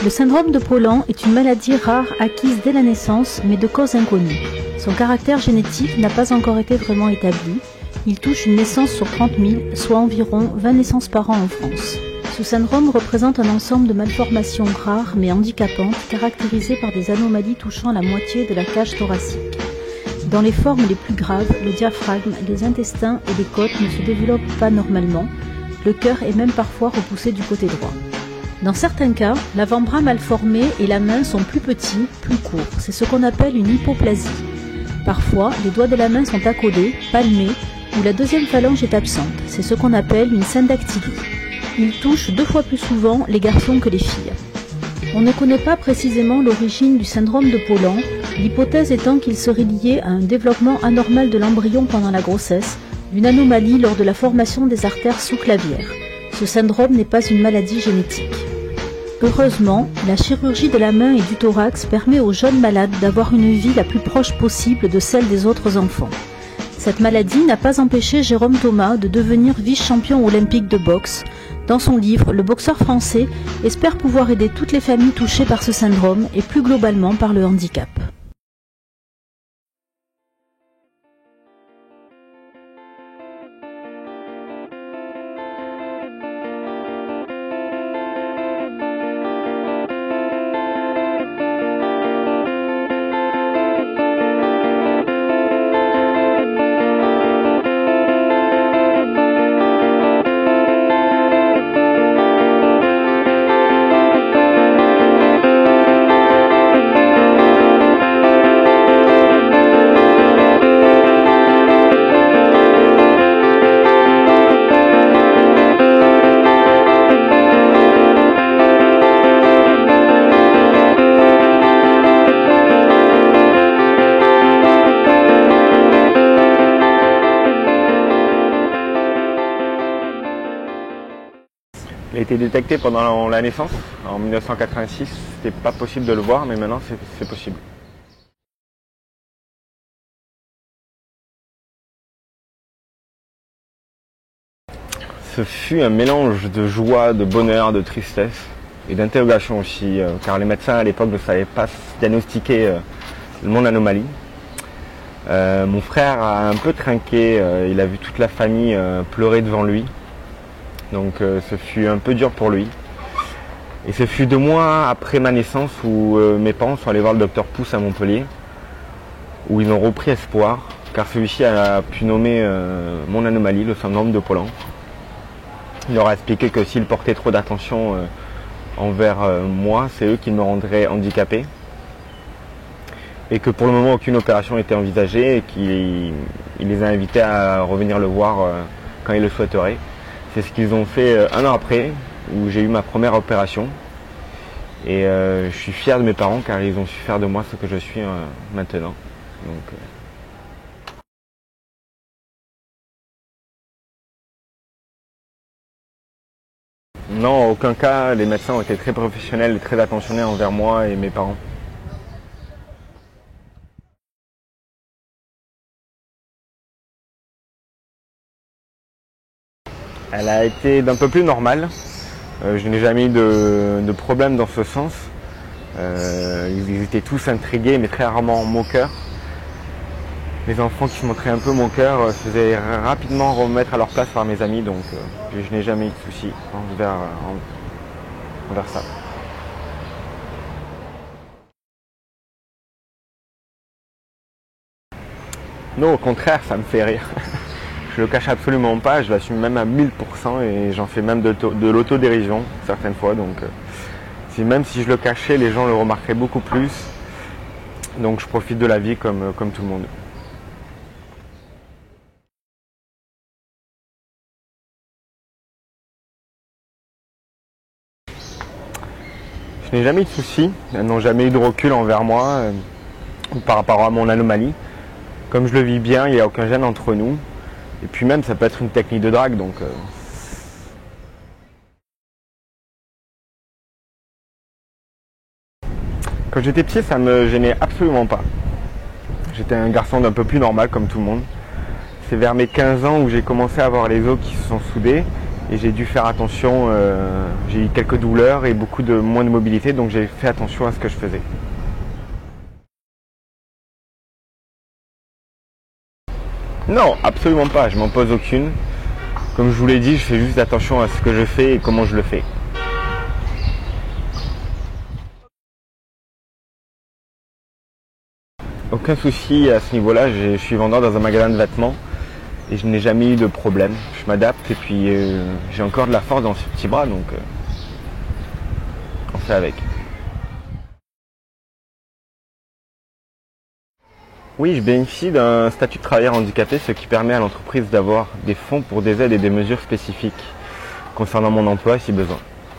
Le syndrome de Paulan est une maladie rare acquise dès la naissance, mais de cause inconnue. Son caractère génétique n'a pas encore été vraiment établi. Il touche une naissance sur 30 000, soit environ 20 naissances par an en France. Ce syndrome représente un ensemble de malformations rares mais handicapantes, caractérisées par des anomalies touchant la moitié de la cage thoracique. Dans les formes les plus graves, le diaphragme, les intestins et les côtes ne se développent pas normalement. Le cœur est même parfois repoussé du côté droit. Dans certains cas, l'avant-bras mal formé et la main sont plus petits, plus courts. C'est ce qu'on appelle une hypoplasie. Parfois, les doigts de la main sont accolés, palmés, ou la deuxième phalange est absente. C'est ce qu'on appelle une syndactylie. Il touche 2 fois plus souvent les garçons que les filles. On ne connaît pas précisément l'origine du syndrome de Paulan, l'hypothèse étant qu'il serait lié à un développement anormal de l'embryon pendant la grossesse, d'une anomalie lors de la formation des artères sous-clavières. Ce syndrome n'est pas une maladie génétique. Heureusement, la chirurgie de la main et du thorax permet aux jeunes malades d'avoir une vie la plus proche possible de celle des autres enfants. Cette maladie n'a pas empêché Jérôme Thomas de devenir vice-champion olympique de boxe. Dans son livre, le boxeur français espère pouvoir aider toutes les familles touchées par ce syndrome et plus globalement par le handicap. Il a été détecté pendant la naissance, en 1986. C'était pas possible de le voir, mais maintenant c'est possible. Ce fut un mélange de joie, de bonheur, de tristesse et d'interrogation aussi, car les médecins à l'époque ne savaient pas diagnostiquer mon anomalie. Mon frère a un peu trinqué, il a vu toute la famille pleurer devant lui. Donc ce fut un peu dur pour lui. Et ce fut 2 mois après ma naissance où mes parents sont allés voir le docteur Pousse à Montpellier, où ils ont repris espoir, car celui-ci a pu nommer mon anomalie, le syndrome de Paulan. Il leur a expliqué que s'ils portaient trop d'attention envers moi, c'est eux qui me rendraient handicapé. Et que pour le moment aucune opération n'était envisagée et qu'il les a invités à revenir le voir quand ils le souhaiteraient. C'est ce qu'ils ont fait 1 an après, où j'ai eu ma première opération. Et je suis fier de mes parents car ils ont su faire de moi ce que je suis maintenant. Non, en aucun cas, les médecins ont été très professionnels et très attentionnés envers moi et mes parents. Elle a été d'un peu plus normale. Je n'ai jamais eu de problème dans ce sens. Ils étaient tous intrigués, mais très rarement moqueurs. Les enfants qui se montraient un peu moqueurs se faisaient rapidement remettre à leur place par mes amis, donc je n'ai jamais eu de soucis envers ça. Non, au contraire, ça me fait rire. Je le cache absolument pas, je l'assume même à 1000% et j'en fais même de l'autodérision certaines fois. Donc même si je le cachais, les gens le remarqueraient beaucoup plus. Donc je profite de la vie comme tout le monde. Je n'ai jamais eu de soucis, elles n'ont jamais eu de recul envers moi par rapport à mon anomalie. Comme je le vis bien, il n'y a aucun gêne entre nous. Et puis même, ça peut être une technique de drague, donc... Quand j'étais petit, ça me gênait absolument pas. J'étais un garçon d'un peu plus normal, comme tout le monde. C'est vers mes 15 ans où j'ai commencé à avoir les os qui se sont soudés Et j'ai dû faire attention, j'ai eu quelques douleurs et moins de mobilité, donc j'ai fait attention à ce que je faisais. Non, absolument pas, je m'en pose aucune. Comme je vous l'ai dit, je fais juste attention à ce que je fais et comment je le fais. Aucun souci à ce niveau-là, je suis vendeur dans un magasin de vêtements et je n'ai jamais eu de problème. Je m'adapte et puis j'ai encore de la force dans ce petit bras, donc on fait avec. Oui, je bénéficie d'un statut de travailleur handicapé, ce qui permet à l'entreprise d'avoir des fonds pour des aides et des mesures spécifiques concernant mon emploi si besoin.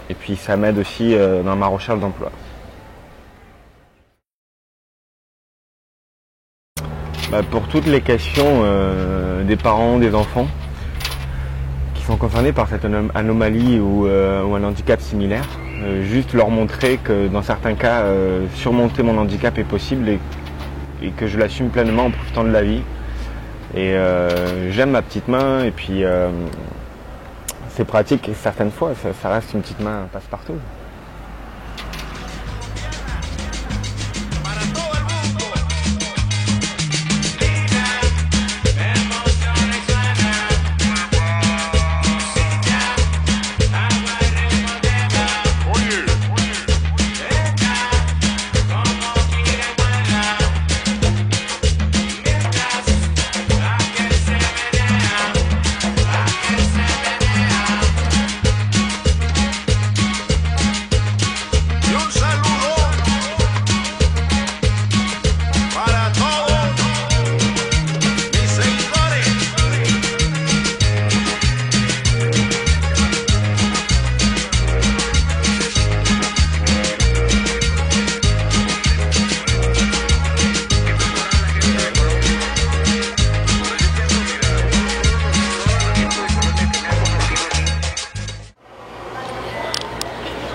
Et puis ça m'aide aussi dans ma recherche d'emploi. Pour toutes les questions des parents, des enfants qui sont concernés par cette anomalie ou un handicap similaire, juste leur montrer que dans certains cas, surmonter mon handicap est possible et que je l'assume pleinement en profitant de la vie. Et j'aime ma petite main et puis c'est pratique et certaines fois ça reste une petite main passe-partout.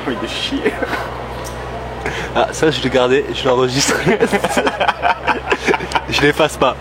Il est chier. Ah ça je l'ai gardé, je l'enregistre. Je l'efface pas.